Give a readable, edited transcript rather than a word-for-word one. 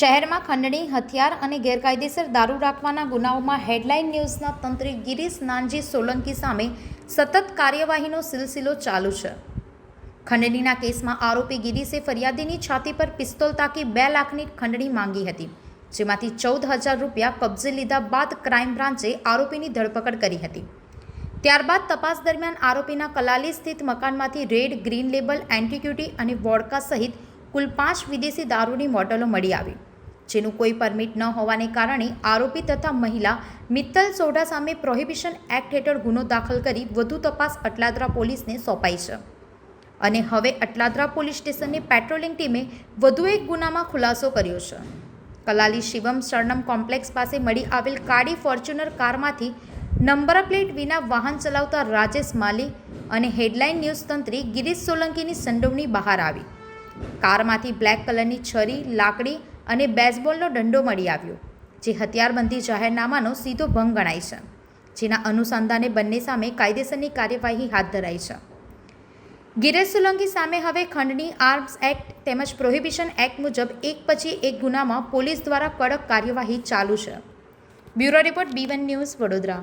શહેરમાં ખંડણી, હથિયાર અને ગેરકાયદેસર દારૂ રાખવાના ગુનાઓમાં હેડલાઇન ન્યૂઝના તંત્રી ગિરીશ નાનજી સોલંકી સામે સતત કાર્યવાહીનો સિલસિલો ચાલુ છે. ખંડણીના કેસમાં આરોપી ગિરીશે ફરિયાદીની છાતી પર પિસ્તોલ તાકી 2 લાખની ખંડણી માંગી હતી, જેમાંથી 14,000 રૂપિયા કબજે લીધા બાદ ક્રાઇમ બ્રાન્ચે આરોપીની ધરપકડ કરી હતી. ત્યારબાદ તપાસ દરમિયાન આરોપીના કલાલી સ્થિત મકાનમાંથી રેડ, ગ્રીન લેબલ, એન્ટિક્યુટી અને વોડકા સહિત કુલ 5 વિદેશી દારૂની બોટલો મળી આવી, જેનું કોઈ પરમિટ ન હોવાને કારણે આરોપી તથા મહિલા મિત્તલ સોઢા સામે પ્રોહિબિશન એક્ટ હેઠળ ગુનો દાખલ કરી વધુ તપાસ અટલાદરા પોલીસને સોંપાઈ છે. અને હવે અટલાદરા પોલીસ સ્ટેશનની પેટ્રોલિંગ ટીમે વધુ એક ગુનામાં ખુલાસો કર્યો છે. કલાલી શિવમ શરણમ કોમ્પ્લેક્સ પાસે મળી આવેલ કાળી ફોર્ચ્યુનર કારમાંથી નંબર પ્લેટ વિના વાહન ચલાવતા રાજેશ માલી અને હેડલાઇન ન્યૂઝ તંત્રી ગિરીશ સોલંકીની સંડોવણી બહાર આવી. કારમાંથી બ્લેક કલરની છરી, લાકડી અને બેઝબોલનો દંડો મળી આવ્યો, જે હથિયારબંધી જાહેરનામાનો સીધો ભંગ ગણાય છે, જેના અનુસંધાને બંને સામે કાયદેસરની કાર્યવાહી હાથ ધરાઈ છે. ગિરીશ સોલંકી સામે હવે ખંડણી, આર્મ્સ એક્ટ તેમજ પ્રોહિબિશન એક્ટ મુજબ એક પછી એક ગુનામાં પોલીસ દ્વારા કડક કાર્યવાહી ચાલુ છે. Bureau report B1 news, Vadodara.